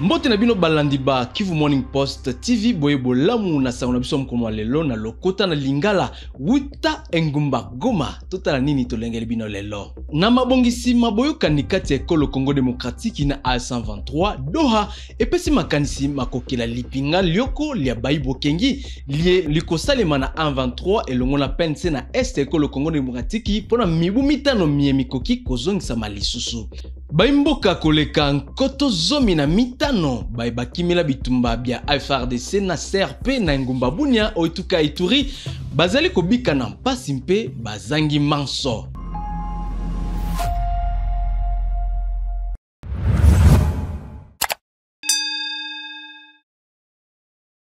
Mbote na bino balandiba Kivu Morning Post TV boyebo lamu na sango na biso mkono lelo na lokota na Lingala wuta engumba Goma totala nini tolengeli bino lelo na mabongisi maboyoka ni kati ya ekolo Congo Démocratique na A123 Doha epesi makanisi makokela lipinga lioko lia baibo kengi lie likosalema na A23 elongo na pense na este ekolo Congo Démocratique pona mibu mitano mie mikoki kozongisa malisusu baimboka koleka nkoto zomi na mitano bakimela bitumba bia FARDC na CRP na ngumba bunya oituka Ituri bazali kobika na mpasi mpe bazangi manso.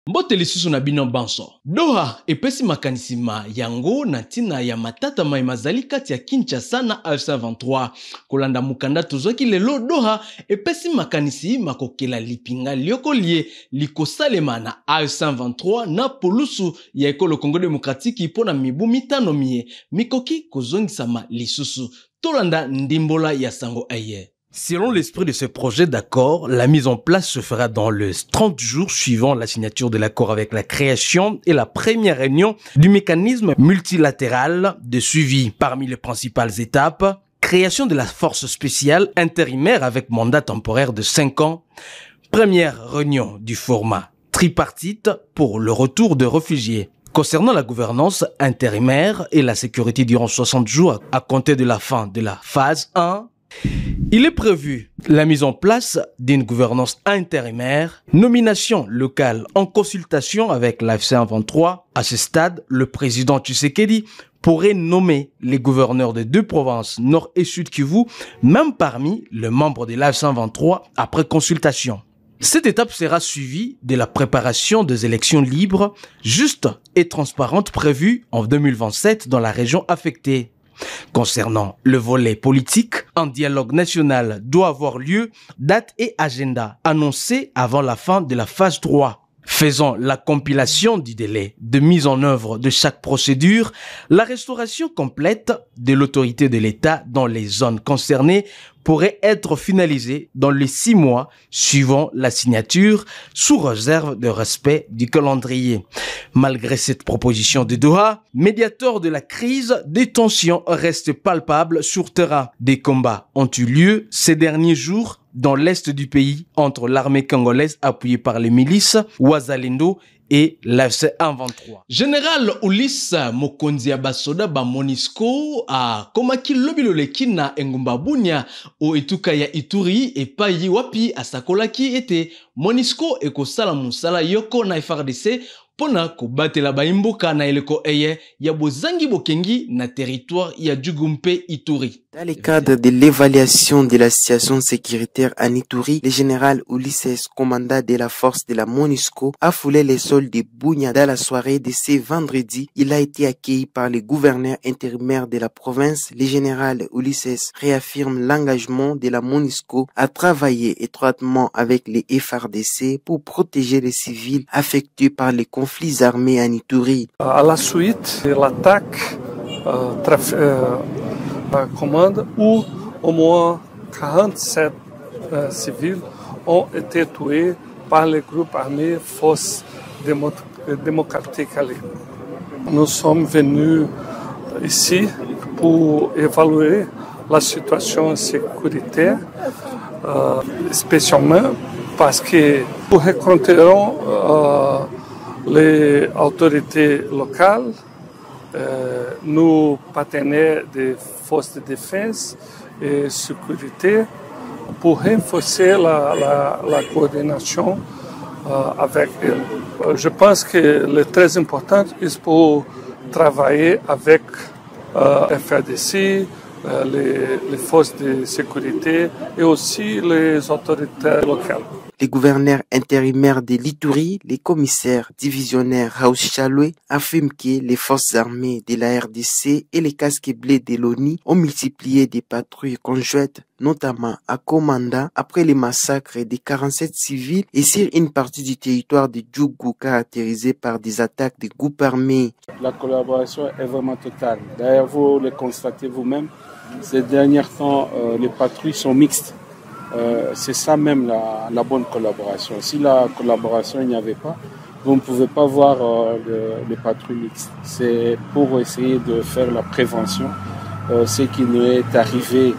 Mbote lisusu na bino banso. Doha epesi makanisima yango na tina ya matata mai mazali kati ya Kinshasa na A123. Kolanda mukanda tozoki lelo Doha epesi makanisi makokela lipinga lioko lie likosalema na A123 na polusu ya ekolo Congo Démocratique pona mibu mitano mie mikoki kozongisama lisusu. Tolanda ndimbola ya sango aye. Selon l'esprit de ce projet d'accord, la mise en place se fera dans les 30 jours suivant la signature de l'accord avec la création et la première réunion du mécanisme multilatéral de suivi. Parmi les principales étapes, création de la force spéciale intérimaire avec mandat temporaire de 5 ans, première réunion du format tripartite pour le retour de réfugiés. Concernant la gouvernance intérimaire et la sécurité durant 60 jours à compter de la fin de la phase 1, il est prévu la mise en place d'une gouvernance intérimaire, nomination locale en consultation avec l'AFC-M23. À ce stade, le président Tshisekedi pourrait nommer les gouverneurs des deux provinces Nord et Sud Kivu, même parmi les membres de l'AFC-M23 après consultation. Cette étape sera suivie de la préparation des élections libres, justes et transparentes prévues en 2027 dans la région affectée. Concernant le volet politique, un dialogue national doit avoir lieu, date et agenda annoncés avant la fin de la phase 3. Faisant la compilation du délai de mise en œuvre de chaque procédure, la restauration complète de l'autorité de l'État dans les zones concernées pourrait être finalisée dans les 6 mois suivant la signature, sous réserve de respect du calendrier. Malgré cette proposition de Doha, médiateur de la crise, des tensions restent palpables sur terrain. Des combats ont eu lieu ces derniers jours dans l'est du pays entre l'armée congolaise appuyée par les milices Wazalendo et l'AFC-M23. Général Ulysse Mokonzi Abasoda ba Monisco a komaki lobilo lekina engumba bunya o etuka ya Ituri epai wapi asakolaki ete Monisco ekosala musala yoko na FARDC pona kobatela baimboka na eleko eye ya bozangi bokengi na territoire ya Djugumpe Ituri. Dans le cadre de l'évaluation de la situation sécuritaire en Ituri, le général Ulysse, commandant de la force de la MONUSCO, a foulé les sols de Bunia dans la soirée de ce vendredi. Il a été accueilli par le gouverneur intérimaire de la province. Le général Ulysse réaffirme l'engagement de la MONUSCO à travailler étroitement avec les FARDC pour protéger les civils affectés par les conflits armés en Ituri. À la suite de l'attaque commande où au moins 47 civils ont été tués par les groupes armés Forces démocratiques. Nous sommes venus ici pour évaluer la situation sécuritaire, spécialement parce que nous rencontrerons les autorités locales, nos partenaires des forces de défense et sécurité pour renforcer la coordination avec eux. Je pense que le très important est pour travailler avec FARDC, les forces de sécurité et aussi les autorités locales. Les gouverneurs intérimaires de l'Ituri, les commissaires divisionnaires Raoul Chaloué, affirment que les forces armées de la RDC et les casques bleus de l'ONU ont multiplié des patrouilles conjointes, notamment à Komanda, après les massacres de 47 civils et sur une partie du territoire de Djougou caractérisé par des attaques de groupes armés. La collaboration est vraiment totale. D'ailleurs, vous le constatez vous-même, ces derniers temps, les patrouilles sont mixtes. C'est ça même la bonne collaboration. Si la collaboration, il n'y avait pas, vous ne pouvez pas voir les patrouilles mixtes. C'est pour essayer de faire la prévention. Ce qui nous est arrivé,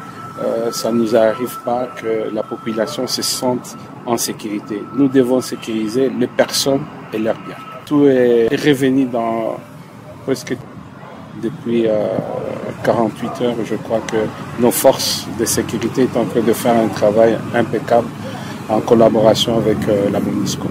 ça ne nous arrive pas que la population se sente en sécurité. Nous devons sécuriser les personnes et leurs biens. Tout est revenu dans presque depuis 48 heures. Je crois que nos forces de sécurité sont en train de faire un travail impeccable en collaboration avec la MONUSCO.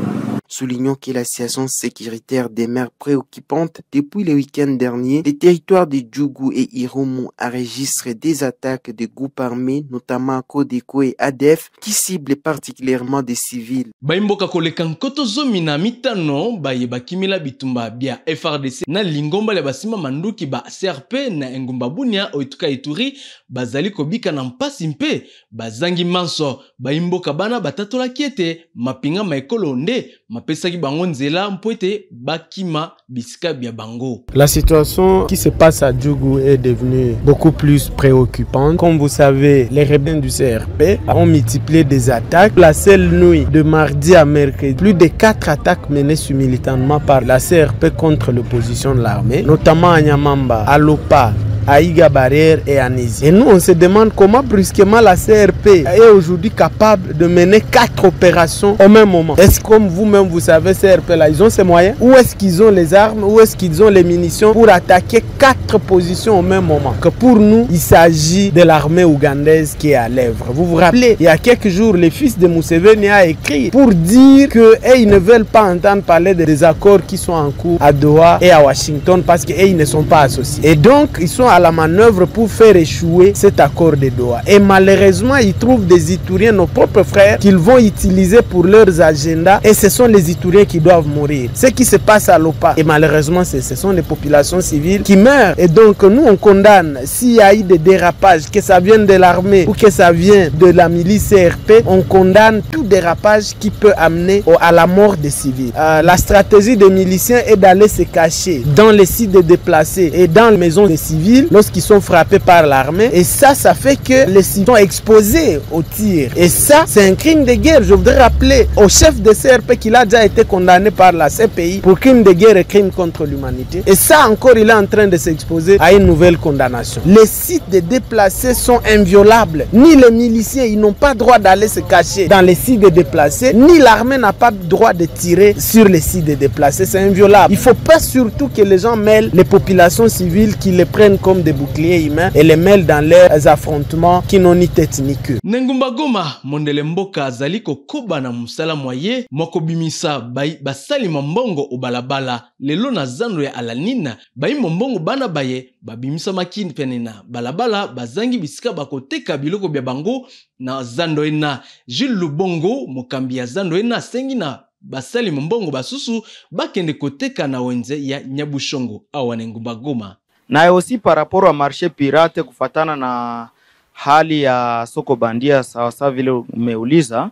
Soulignons que la situation sécuritaire demeure préoccupante. Depuis le week-end dernier, les territoires de Djougou et Irumu enregistrent des attaques de groupes armés, notamment Codeco et ADF, qui ciblent particulièrement des civils. Baimboka koleka nkoto zomi na mitano baye bakimila bitumba bia FRDC na lingomba le basima manduki ba CRP na engumba bunia oituka Ituri bazali kobika na mpasi mpe bazangi manso baimboka bana batatola kiete mapinga maekolo nde mapesaki bango nzela mpoete bakima bisika bia bango. La situation qui se passe à Djougou est devenue beaucoup plus préoccupante. Comme vous savez, les rebelles du CRP ont multiplié des attaques. La seule nuit de mardi à mercredi, plus de 4 attaques menées simultanément par la CRP contre l'opposition de l'armée, notamment à Nyamamba, à Lopa, à Iga Barrière et à Nizi. Et nous, on se demande comment brusquement la CRP est aujourd'hui capable de mener 4 opérations au même moment. Est-ce comme vous-même, vous savez, CRP là, ils ont ces moyens? Où est-ce qu'ils ont les armes? Où est-ce qu'ils ont les munitions pour attaquer 4 positions au même moment? Que pour nous, il s'agit de l'armée ougandaise qui est à l'œuvre. Vous vous rappelez, il y a quelques jours, le fils de Museveni a écrit pour dire qu'ils ne veulent pas entendre parler des accords qui sont en cours à Doha et à Washington parce qu'ils ne sont pas associés. Et donc, ils sont à la manœuvre pour faire échouer cet accord de Doha. Et malheureusement, ils trouvent des Ituriens, nos propres frères, qu'ils vont utiliser pour leurs agendas. Et ce sont les Ituriens qui doivent mourir. Ce qui se passe à Lopa. Et malheureusement, ce sont les populations civiles qui meurent. Et donc, nous, on condamne, s'il y a eu des dérapages, que ça vienne de l'armée ou que ça vienne de la milice CRP, on condamne tout dérapage qui peut amener à la mort des civils. La stratégie des miliciens est d'aller se cacher dans les sites de déplacés et dans les maisons des civils lorsqu'ils sont frappés par l'armée. Et ça fait que les civils sont exposés aux tirs. Et ça, c'est un crime de guerre. Je voudrais rappeler au chef de CRP qu'il a déjà été condamné par la CPI pour crime de guerre et crime contre l'humanité. Et ça encore, il est en train de s'exposer à une nouvelle condamnation. Les sites de déplacés sont inviolables. Ni les miliciens, ils n'ont pas droit d'aller se cacher dans les sites de déplacés, ni l'armée n'a pas droit de tirer sur les sites de déplacés. C'est inviolable. Il ne faut pas surtout que les gens mêlent les populations civiles, qui les prennent comme des boucliers humains et les mêlent dans leurs affrontements qui n'ont ni tête ni queue. Nengumba Goma, mondele mboka azali kokoba na musala moye, moko bimisa basali mbongo o balabala, lelo na zando ya Alanina, mbongo bana baye, babimisa makini penena, balabala, bazangi bisika bakoteka biloko bya bango na zando ena. Jules Lubongo, mokambi ya zando ena, sengi na basali mbongo basusu, bakende koteka na wenze ya Nyabushongo, awa Nengumba Goma. Na aussi par rapport au marché pirate kufatana na hali ya soko bandia sawa vile umeuliza,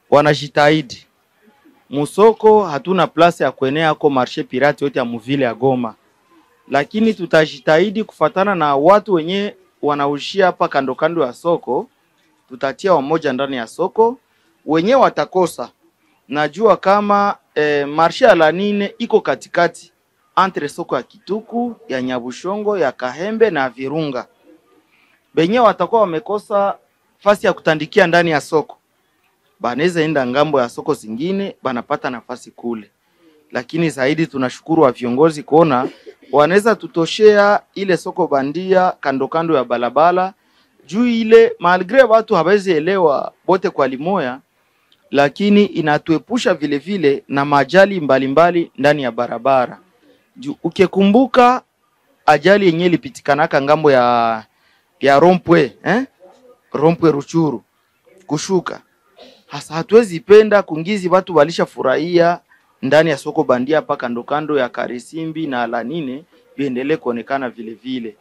wanajitahidi. Musoko hatuna place ya kuenea kwa marché pirate yote ya muvile ya Goma. Lakini tutajitahidi kufatana na watu wenye wanaushia hapa kando kando ya soko, tutatia wamoja ndani ya soko, wenye watakosa. Najua kama marché ya Lanine iko katikati entre soko ya Kituku, ya Nyabushongo, ya Kahembe na Virunga. Benye watakuwa wamekosa fasi ya kutandikia ndani ya soko, banaweza enda ngambo ya soko zingine, banapata nafasi kule. Lakini zaidi tunashukuru wa viongozi kuona wanaweza tutoshea ile soko bandia kando kando ya balabala, juu ile malgre watu hawezi elewa bote kwa limoya, lakini inatuepusha vile vile na majali mbalimbali ndani ya barabara. Ukikumbuka ajali yenye ilipitikanaka ngambo ya Rompwe, Rompwe Ruchuru kushuka. Hasa hatuwezi penda kungizi watu walisha furahia ndani ya soko bandia paka ndokando ya Karisimbi na Alanine viendelee kuonekana vile vile.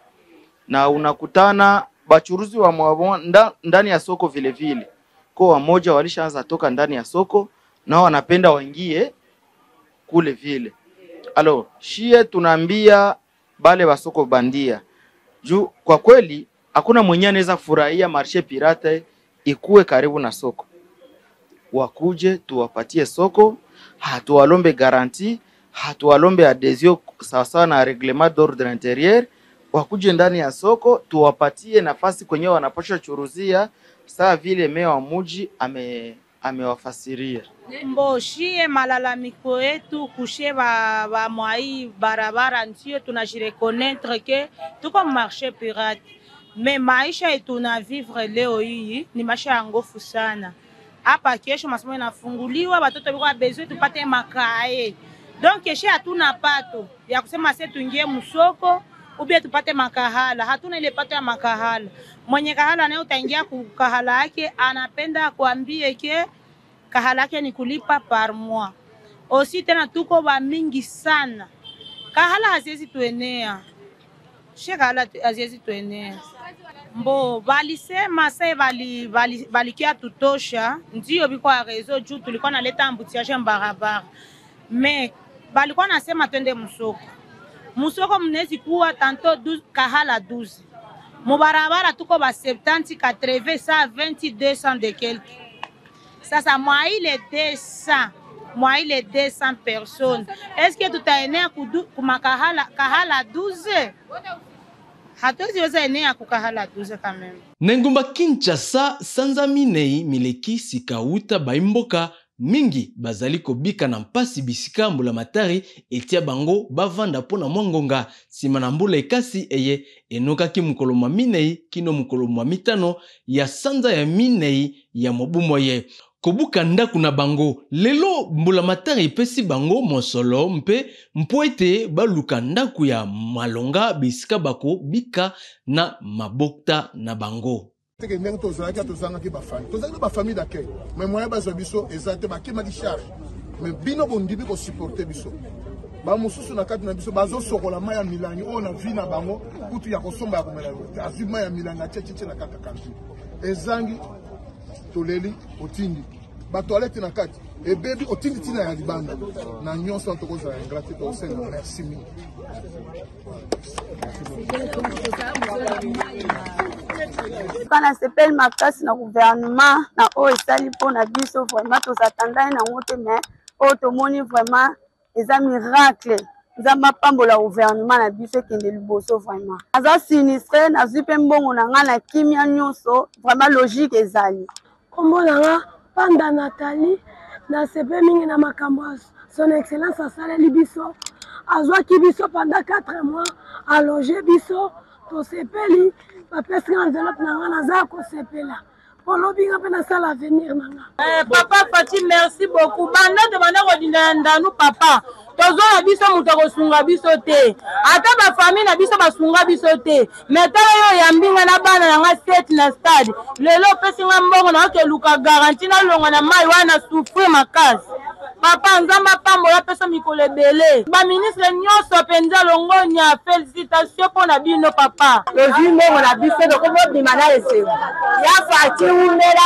Na unakutana bachuruzi wa mwabon ndani ya soko vile vile. Kwa wamoja walishaanza toka ndani ya soko na wanapenda waingie kule vile. Alo, shie tunaambia bale wa soko bandia. Juu kwa kweli hakuna mwenye anaweza furahia marché pirate ikuwe karibu na soko, wakuje tuwapatie soko, hatuwalombe garanti, hatuwalombe adhesion sawasawa na reglement d'ordre intérieur, wakuje ndani ya soko tuwapatie nafasi kwenye wanapasha churuzia saa vile meya wa muji amewafasiria. Mboshie malalamiko yetu kushe ba mwai barabara ndio tunajireconnaître ke tuko marché pirate. Mais maisha yetu na vivre leo hii ni maisha ya ngofu sana. Hapa kesho masomo yanafunguliwa, watoto biko besoin tupate makae. Donc kesho hatuna pato ya kusema sasa tuingie msoko ubia tupate makahala. Hatuna ile pato ya makahala. Mwenye kahala naye utaingia kukahala yake anapenda kuambie ke kahala yake ni kulipa par mois. Osi tena tuko ba mingi sana. Kahala haziwezi tuenea. Kahala haziwezi tuenea. Mbo balisema sasa balikia tutosha ndio biko ya rezo juu tulikuwa naleta ambutiage barabara. Mais balikuwa nasema twende msoko. Msoko mnezi kuwa tanto 12 kahala 12. Mubarabara tuko ba 70 80 120 200 de quelque. Sasa moi il est 200 personnes. Est-ce que tutaenea kahala 12? Hatuwezi enea kukahala 12 quand même. Nengumba Kinshasa sanza minei mileki sikauta baimboka mingi bazali kobika na mpasi bisika mbula matari etia bango bavanda pona mwangonga sima na mbula ekasi eye enokaki mukolo mwa minei kino mukolo mwa mitano ya sanza ya minei ya mobumo ye. Kobuka ndaku na bango lelo mbula matari pesi bango mosolo mpe mpoete baluka ndaku ya malonga bisika bako bika na mabokta na bango. Teke ndenge tozalaki tozangaki bafamille. Tozalaki bafamille d'accueil. Mais moyen bazwa biso ezate bakema di charge. Mais bino bondibi ko supporter biso. Ba mususu na kati na biso bazo sokola maya milangi ona vi na bango kutu ya kosomba ya komela. Azima ya milanga cheche na kaka kanti. Ezangi toleli otindi. Ba toilette na kati. E baby otindi tina ya libanda. Na nyonso antokoza ya ingrate to senga. Merci mingi. Kana sepel makasi na gouvernement na o esali pona biso vraiment tozatanda na ngote mais o tomoni vraiment eza miracle nzamba pambola gouvernement na biso kende liboso vraiment aza sinistre na zipe mbongo na nga na kimia nyonso vraiment logique ezali kombo na nga Panda Nathalie na sepe mingi na makambo son excellence asaleli biso azwaki biso pendant 4 mois aloger biso tosepeli bapesi nga enveloppe na nga naza kosepela olobi nga mpe nasala avenir na nga. Papa Fati, merci beaucoup. Banda tobanda kodinda ndanu papa tozona biso moto akosunga biso te ata bafamille na biso basunga biso te mais tala yo yambinga na bana na nga 7 na stade lelo opesi nga mbongo na okeluka garanti na longo na mai wana souffrir makasi. Papa nzamba pambola pesa mikolo ebele ba ministre nyonso penza longonya félicitations pona bino papa lozwi mbongo na biso tokobobima na esengo ya Fati umela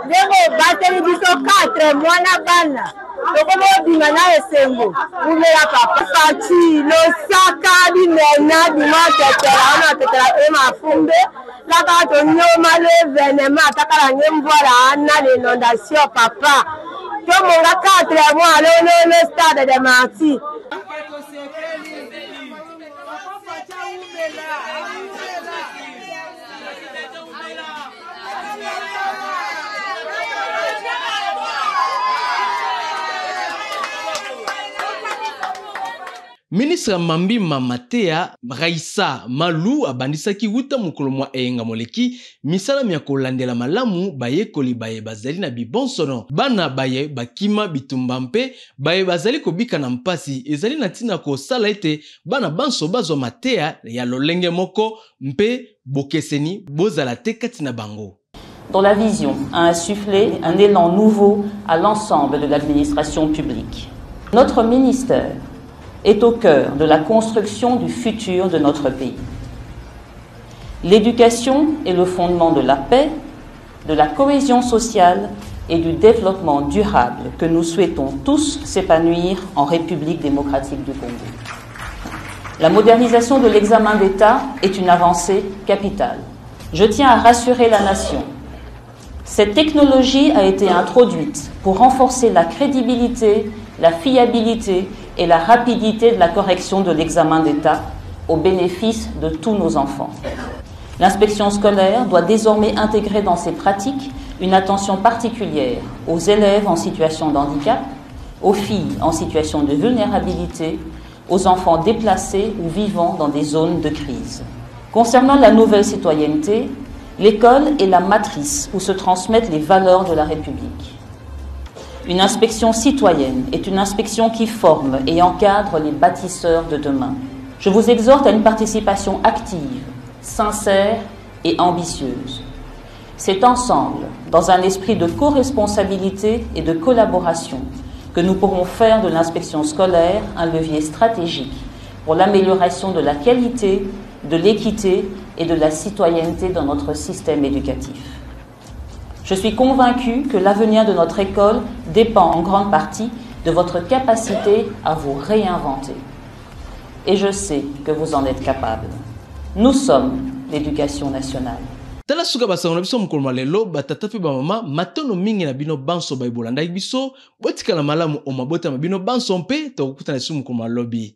ndenge bateli biso 4 mois na bana tokobobima na esengo umela papa Fati losaka binena bimatetela ona tetela emafumbe laka tonyoma le événement atakala ngembwala ana l'inondation papa tomonga 4 mois le stade de Marti. Ministre Mambima Matea Raissa Malou abandisaki wuta mukolo mwa enga moleki misala mya kolandela malamu bayekoli baye bazali na bibonsono bana baye bakima bitumba mpe baye bazali kobika na mpasi ezali na tina ko sala ete bana banso bazwa Matea ya lolenge moko mpe bokeseni bozala te kati na bango. Dont la vision a insufflé un élan nouveau à l'ensemble de l'administration publique. Notre ministère est au cœur de la construction du futur de notre pays. L'éducation est le fondement de la paix, de la cohésion sociale et du développement durable que nous souhaitons tous s'épanouir en République démocratique du Congo. La modernisation de l'examen d'État est une avancée capitale. Je tiens à rassurer la nation. Cette technologie a été introduite pour renforcer la crédibilité, la fiabilité et la rapidité de la correction de l'examen d'État au bénéfice de tous nos enfants. L'inspection scolaire doit désormais intégrer dans ses pratiques une attention particulière aux élèves en situation de handicap, aux filles en situation de vulnérabilité, aux enfants déplacés ou vivant dans des zones de crise. Concernant la nouvelle citoyenneté, l'école est la matrice où se transmettent les valeurs de la République. Une inspection citoyenne est une inspection qui forme et encadre les bâtisseurs de demain. Je vous exhorte à une participation active, sincère et ambitieuse. C'est ensemble, dans un esprit de co-responsabilité et de collaboration, que nous pourrons faire de l'inspection scolaire un levier stratégique pour l'amélioration de la qualité, de l'équité et de la citoyenneté dans notre système éducatif. Je suis convaincue que l'avenir de notre école dépend en grande partie de votre capacité à vous réinventer. Et je sais que vous en êtes capable. Nous sommes l'éducation nationale. Tala suka basango na biso mukolo malelo batata pe ba mama matono mingi na bino banso ba ibolanda biso botika la malamu o mabota mabino banso mpe to kukuta na sumu mukolo malobi.